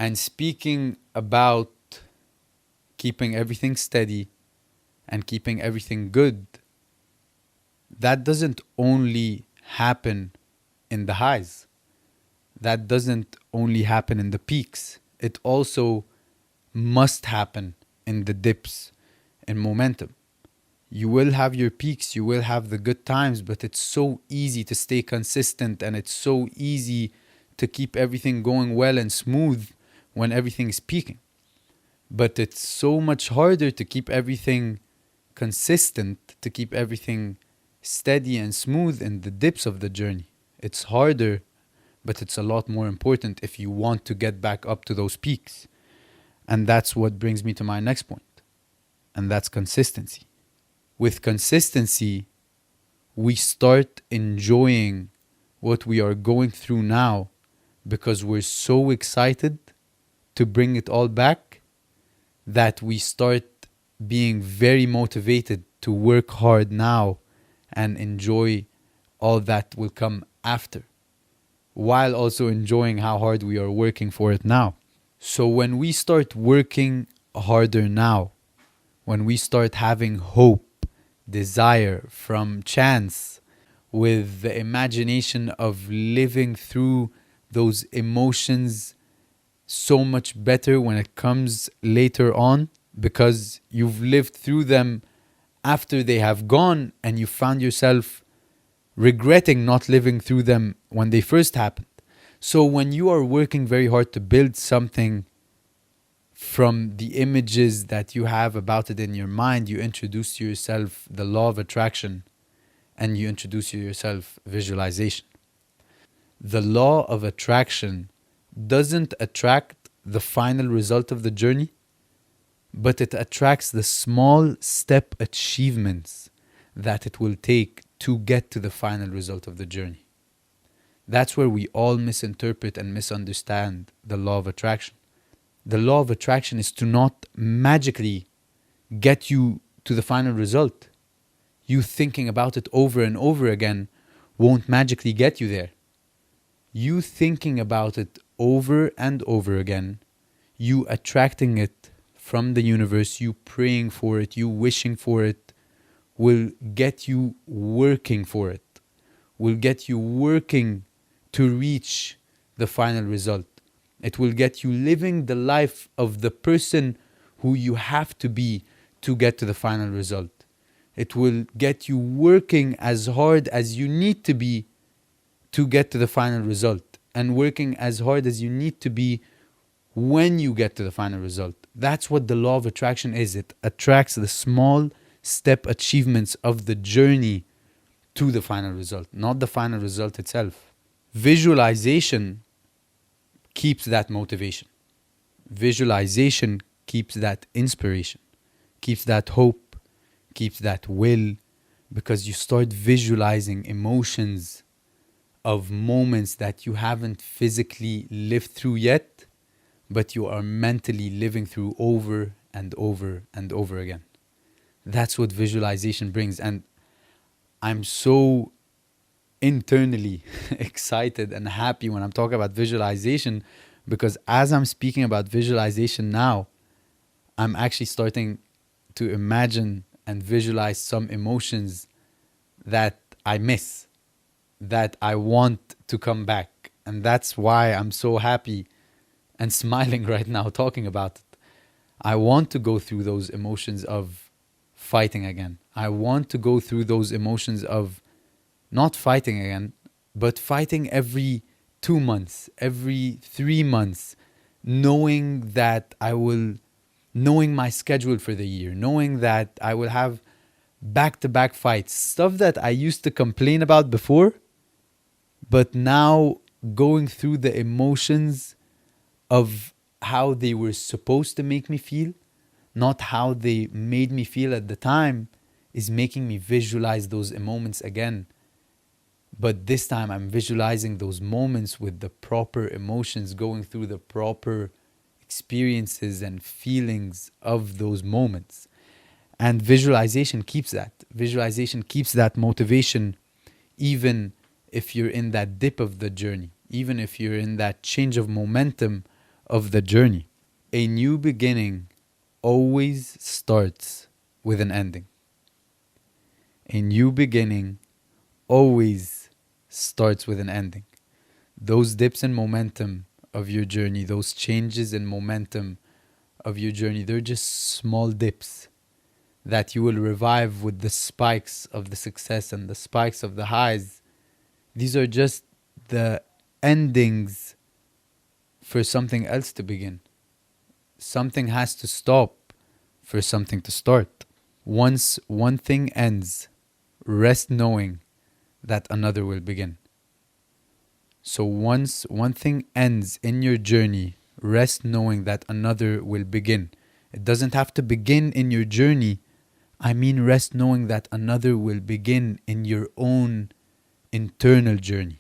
And speaking about keeping everything steady and keeping everything good, that doesn't only happen in the highs. That doesn't only happen in the peaks. It also must happen in the dips in momentum. You will have your peaks, you will have the good times, but it's so easy to stay consistent and it's so easy to keep everything going well and smooth when everything is peaking. But it's so much harder to keep everything consistent, to keep everything steady and smooth in the dips of the journey. It's harder, but it's a lot more important if you want to get back up to those peaks. And that's what brings me to my next point, and that's consistency. With consistency, we start enjoying what we are going through now because we're so excited to bring it all back that we start being very motivated to work hard now and enjoy all that will come after, while also enjoying how hard we are working for it now. So when we start working harder now, when we start having hope, desire from chance, with the imagination of living through those emotions so much better when it comes later on, because you've lived through them after they have gone and you found yourself regretting not living through them when they first happened. So when you are working very hard to build something from the images that you have about it in your mind, you introduce to yourself the law of attraction and you introduce to yourself visualization. The law of attraction doesn't attract the final result of the journey, but it attracts the small step achievements that it will take to get to the final result of the journey. That's where we all misinterpret and misunderstand the law of attraction. The law of attraction is to not magically get you to the final result. You thinking about it over and over again won't magically get you there. You thinking about it over and over again, you attracting it from the universe, you praying for it, you wishing for it, will get you working for it, will get you working to reach the final result. It will get you living the life of the person who you have to be to get to the final result. It will get you working as hard as you need to be to get to the final result, and working as hard as you need to be when you get to the final result. That's what the law of attraction is. It attracts the small step achievements of the journey to the final result, not the final result itself. Visualization keeps that motivation. Visualization keeps that inspiration, keeps that hope, keeps that will, because you start visualizing emotions of moments that you haven't physically lived through yet, but you are mentally living through over and over and over again. That's what visualization brings. And I'm so internally excited and happy when I'm talking about visualization, because as I'm speaking about visualization now, I'm actually starting to imagine and visualize some emotions that I miss, that I want to come back. And that's why I'm so happy and smiling right now talking about it. I want to go through those emotions of fighting again. I want to go through those emotions of not fighting again, but fighting every 2 months, every 3 months, knowing my schedule for the year, knowing that I will have back-to-back fights, stuff that I used to complain about before, but now going through the emotions of how they were supposed to make me feel, not how they made me feel at the time, is making me visualize those moments again. But this time I'm visualizing those moments with the proper emotions, going through the proper experiences and feelings of those moments. And visualization keeps that. Visualization keeps that motivation, even if you're in that dip of the journey, even if you're in that change of momentum of the journey. A new beginning always starts with an ending. A new beginning always starts with an ending. Those dips in momentum of your journey, those changes in momentum of your journey, they're just small dips that you will revive with the spikes of the success and the spikes of the highs. These are just the endings for something else to begin. Something has to stop for something to start. Once one thing ends, rest knowing that another will begin. So once one thing ends in your journey, rest knowing that another will begin. It doesn't have to begin in your journey. I mean, rest knowing that another will begin in your own internal journey.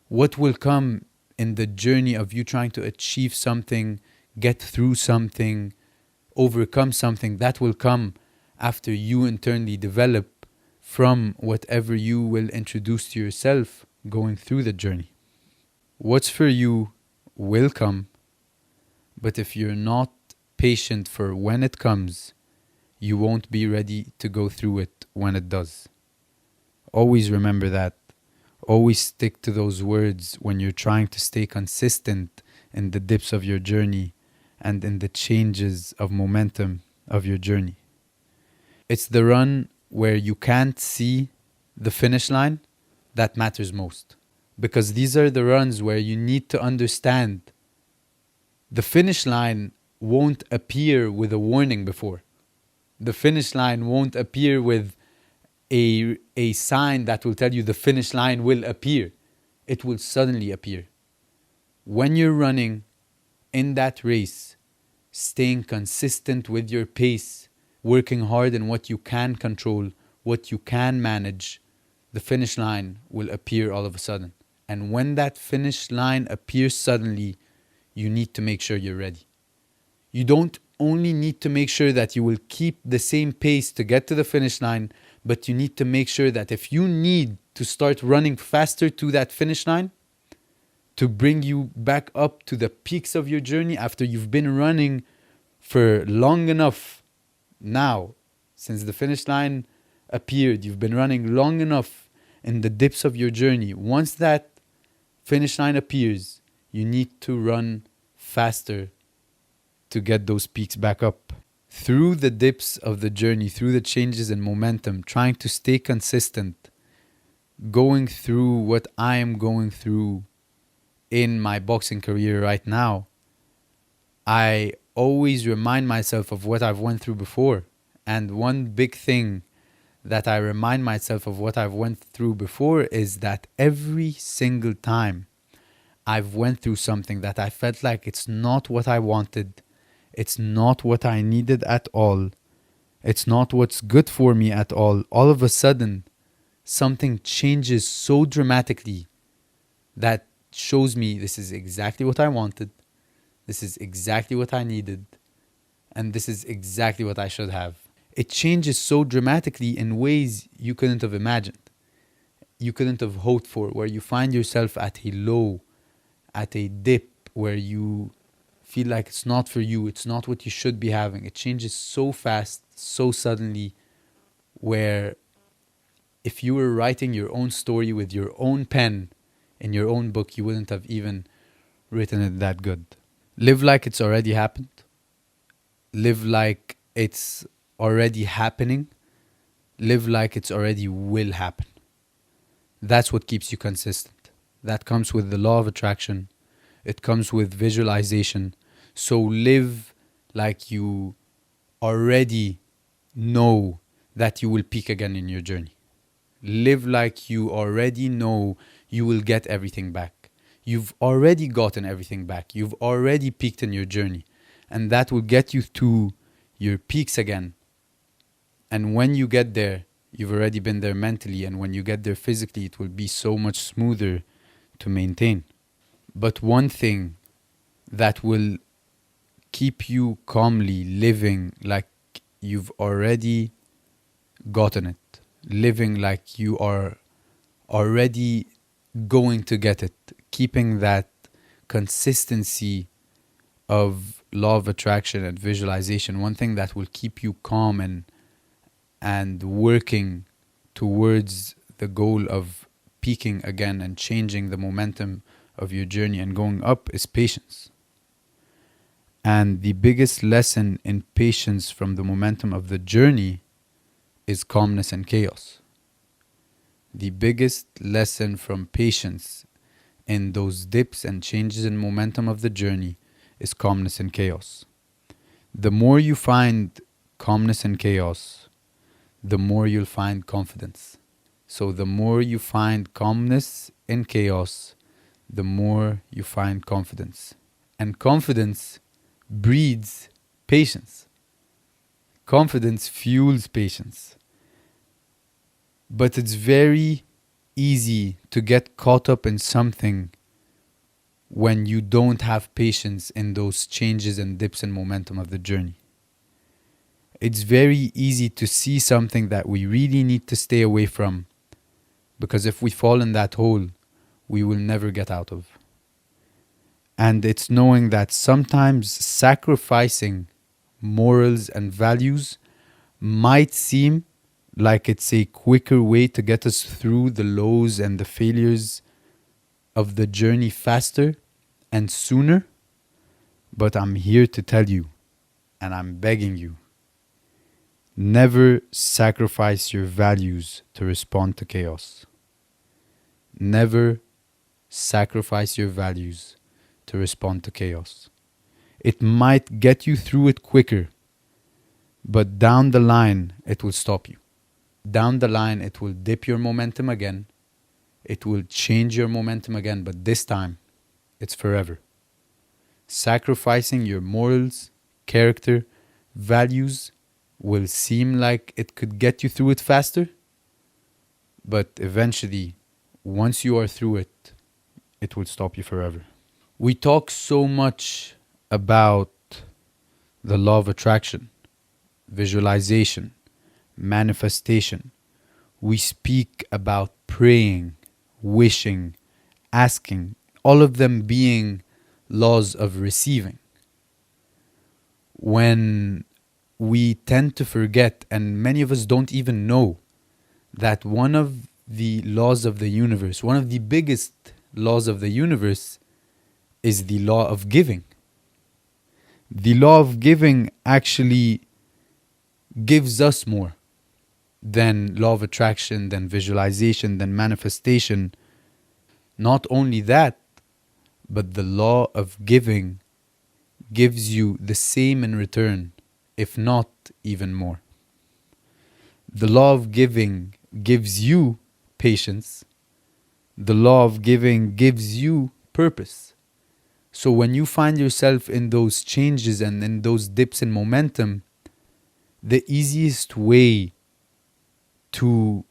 What will come in the journey of you trying to achieve something, get through something, overcome something, that will come after you internally develop from whatever you will introduce to yourself going through the journey. What's for you will come, but if you're not patient for when it comes, you won't be ready to go through it when it does. Always remember that. Always stick to those words when you're trying to stay consistent in the dips of your journey and in the changes of momentum of your journey. It's the run where you can't see the finish line that matters most. Because these are the runs where you need to understand the finish line won't appear with a warning before. The finish line won't appear with a sign that will tell you the finish line will appear. It will suddenly appear. When you're running in that race, staying consistent with your pace, working hard in what you can control, what you can manage, the finish line will appear all of a sudden. And when that finish line appears suddenly, you need to make sure you're ready. You don't only need to make sure that you will keep the same pace to get to the finish line, but you need to make sure that if you need to start running faster to that finish line, to bring you back up to the peaks of your journey after you've been running for long enough now, since the finish line appeared, you've been running long enough in the dips of your journey. Once that finish line appears, you need to run faster to get those peaks back up. Through the dips of the journey, through the changes in momentum, trying to stay consistent, going through what I am going through in my boxing career right now, I always remind myself of what I've went through before. And one big thing that I remind myself of what I've went through before is that every single time I've went through something that I felt like it's not what I wanted, it's not what I needed at all, it's not what's good for me at all of a sudden, something changes so dramatically that shows me this is exactly what I wanted, this is exactly what I needed, and this is exactly what I should have. It changes so dramatically in ways you couldn't have imagined, you couldn't have hoped for, where you find yourself at a low, at a dip, where you feel like it's not for you, it's not what you should be having. It changes so fast, so suddenly, where if you were writing your own story with your own pen in your own book, you wouldn't have even written it that good. Live like it's already happened. Live like it's already happening. Live like it's already will happen. That's what keeps you consistent. That comes with the law of attraction. It comes with visualization. So live like you already know that you will peak again in your journey. Live like you already know you will get everything back. You've already gotten everything back. You've already peaked in your journey. And that will get you to your peaks again. And when you get there, you've already been there mentally. And when you get there physically, it will be so much smoother to maintain. But one thing that will keep you calmly living like you've already gotten it, living like you are already going to get it, keeping that consistency of law of attraction and visualization, one thing that will keep you calm and working towards the goal of peaking again and changing the momentum of your journey and going up is patience. And the biggest lesson in patience from the momentum of the journey is calmness and chaos. The biggest lesson from patience in those dips and changes in momentum of the journey is calmness and chaos. The more you find calmness and chaos, the more you'll find confidence. So the more you find calmness and chaos, the more you find confidence. And confidence breeds patience. Confidence fuels patience. But it's very easy to get caught up in something when you don't have patience in those changes and dips and momentum of the journey. It's very easy to see something that we really need to stay away from, because if we fall in that hole, we will never get out of. And it's knowing that sometimes sacrificing morals and values might seem like it's a quicker way to get us through the lows and the failures of the journey faster and sooner. But I'm here to tell you, and I'm begging you, never sacrifice your values to respond to chaos. Never sacrifice your values to respond to chaos. It might get you through it quicker, but down the line, it will stop you. Down the line, it will dip your momentum again. It will change your momentum again, but this time, it's forever. Sacrificing your morals, character, values will seem like it could get you through it faster, but eventually, once you are through it, it will stop you forever. We talk so much about the law of attraction, visualization, manifestation. We speak about praying, wishing, asking, all of them being laws of receiving. When we tend to forget, and many of us don't even know, that one of the laws of the universe, one of the biggest laws of the universe, is the law of giving. The law of giving actually gives us more than law of attraction, than visualization, than manifestation. Not only that, but the law of giving gives you the same in return, if not even more. The law of giving gives you patience. The law of giving gives you purpose. So when you find yourself in those changes and in those dips in momentum, the easiest way to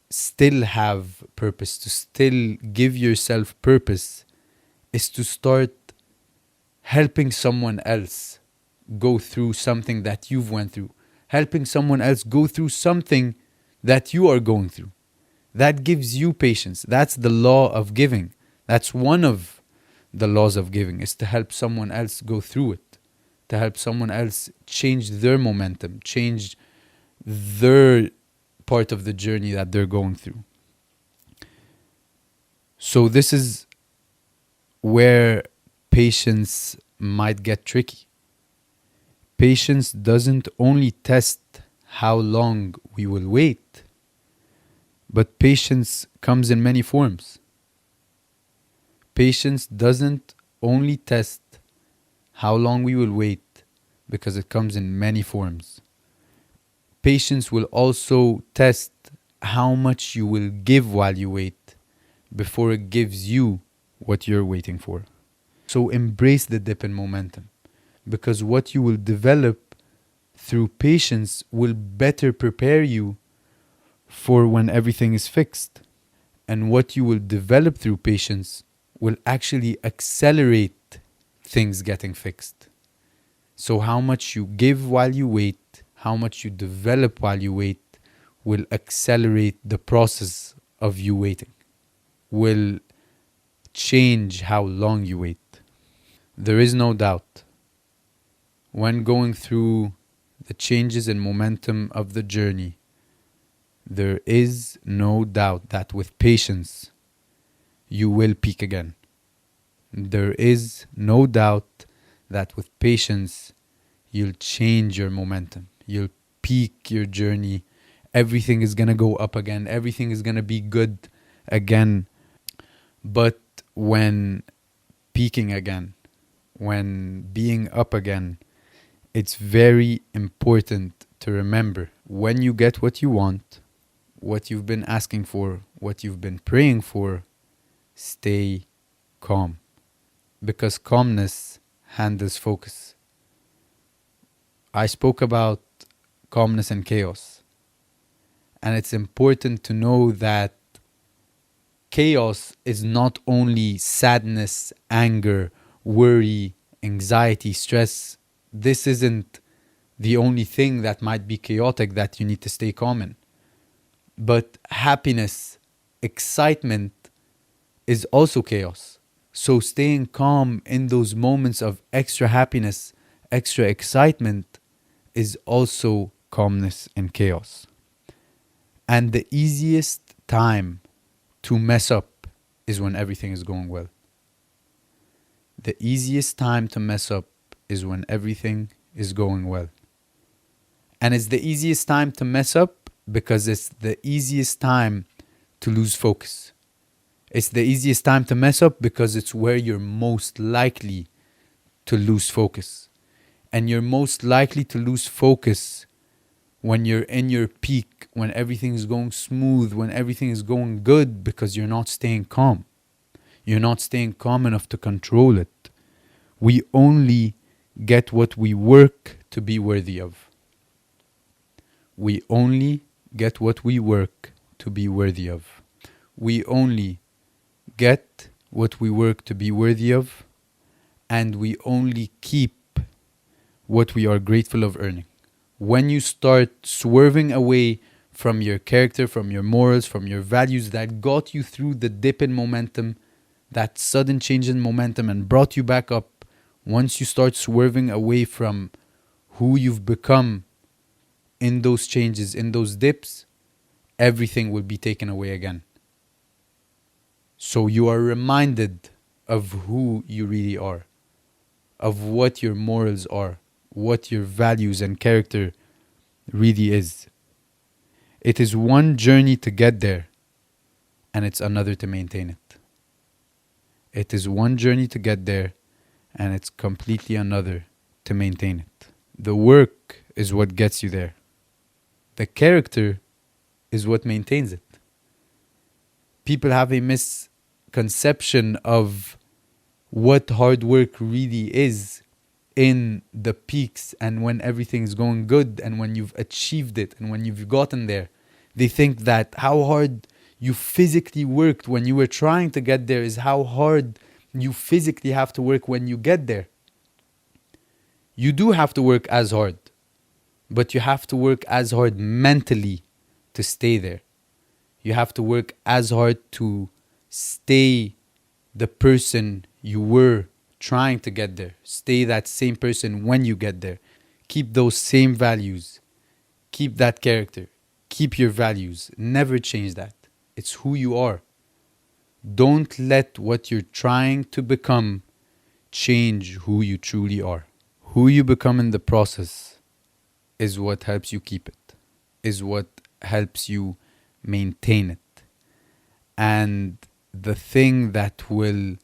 still have purpose, to still give yourself purpose, is to start helping someone else go through something that you've went through, helping someone else go through something that you are going through. That gives you patience. That's the law of giving. That's one of the laws of giving, is to help someone else go through it, to help someone else change their momentum, change their part of the journey that they're going through. So this is where patience might get tricky. Patience doesn't only test how long we will wait, but patience comes in many forms. Patience doesn't only test how long we will wait, because it comes in many forms. Patience will also test how much you will give while you wait before it gives you what you're waiting for. So embrace the dip in momentum, because what you will develop through patience will better prepare you for when everything is fixed. And what you will develop through patience will actually accelerate things getting fixed. So how much you give while you wait, how much you develop while you wait, will accelerate the process of you waiting, will change how long you wait. There is no doubt, when going through the changes and momentum of the journey, there is no doubt that with patience, you will peak again. There is no doubt that with patience, you'll change your momentum. You'll peak your journey. Everything is going to go up again. Everything is going to be good again. But when peaking again, when being up again, it's very important to remember, when you get what you want, what you've been asking for, what you've been praying for, stay calm. Because calmness handles focus. I spoke about calmness and chaos. And it's important to know that chaos is not only sadness, anger, worry, anxiety, stress. This isn't the only thing that might be chaotic that you need to stay calm in. But happiness, excitement is also chaos. So staying calm in those moments of extra happiness, extra excitement is also calmness in chaos. And the easiest time to mess up is when everything is going well. The easiest time to mess up is when everything is going well. And it's the easiest time to mess up because it's the easiest time to lose focus. It's the easiest time to mess up because it's where you're most likely to lose focus. And you're most likely to lose focus when you're in your peak, when everything is going smooth, when everything is going good, because you're not staying calm. You're not staying calm enough to control it. We only get what we work to be worthy of. We only get what we work to be worthy of. We only get what we work to be worthy of, and we only keep what we are grateful of earning. When you start swerving away from your character, from your morals, from your values that got you through the dip in momentum, that sudden change in momentum and brought you back up, once you start swerving away from who you've become in those changes, in those dips, everything will be taken away again. So you are reminded of who you really are, of what your morals are, what your values and character really is. It is one journey to get there, and it's another to maintain it. It is one journey to get there, and it's completely another to maintain it. The work is what gets you there. The character is what maintains it. People have a misconception of what hard work really is in the peaks and when everything is going good and when you've achieved it and when you've gotten there. They think that how hard you physically worked when you were trying to get there is how hard you physically have to work when you get there. You do have to work as hard, but you have to work as hard mentally to stay there. You have to work as hard to stay the person you were trying to get there. Stay that same person when you get there. Keep those same values. Keep that character. Keep your values. Never change that. It's who you are. Don't let what you're trying to become change who you truly are. Who you become in the process is what helps you keep it, is what helps you maintain it. And the thing that will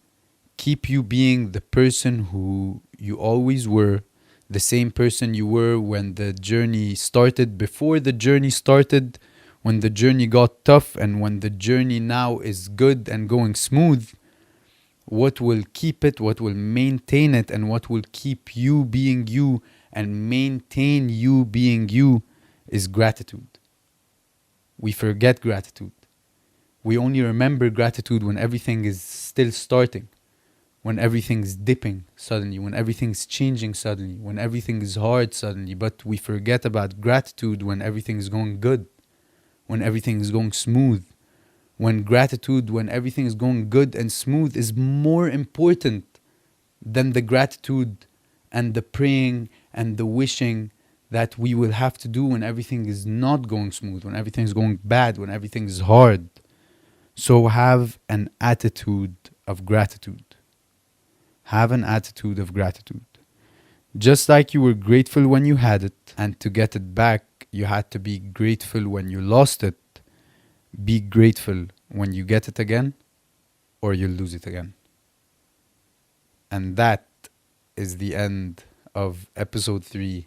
keep you being the person who you always were, the same person you were when the journey started, before the journey started, when the journey got tough, and when the journey now is good and going smooth, what will keep it, what will maintain it, and what will keep you being you and maintain you being you is gratitude. We forget gratitude. We only remember gratitude when everything is still starting, when everything's dipping suddenly, when everything's changing suddenly, when everything is hard suddenly. But we forget about gratitude when everything is going good, when everything is going smooth. When gratitude, when everything is going good and smooth, is more important than the gratitude and the praying and the wishing that we will have to do when everything is not going smooth, when everything is going bad, when everything is hard. So have an attitude of gratitude. Have an attitude of gratitude. Just like you were grateful when you had it, and to get it back, you had to be grateful when you lost it. Be grateful when you get it again, or you'll lose it again. And that is the end of episode 3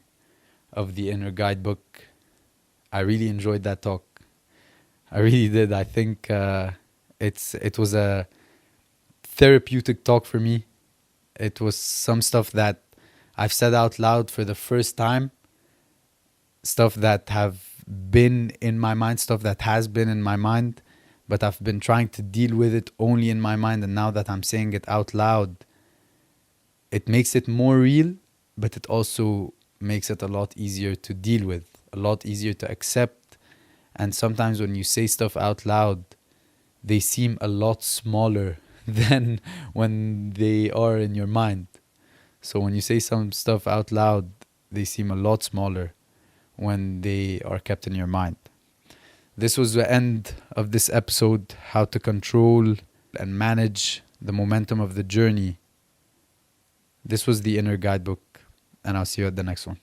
of the Inner Guidebook. I really enjoyed that talk. I really did. I think it was a therapeutic talk for me. It was some stuff that I've said out loud for the first time. Stuff that have been in my mind, stuff that has been in my mind, but I've been trying to deal with it only in my mind. And now that I'm saying it out loud, it makes it more real, but it also makes it a lot easier to deal with, a lot easier to accept. And sometimes when you say stuff out loud, they seem a lot smaller than when they are in your mind. So when you say some stuff out loud, they seem a lot smaller when they are kept in your mind. This was the end of this episode, how to control and manage the momentum of the journey. This was the Inner Guidebook, and I'll see you at the next one.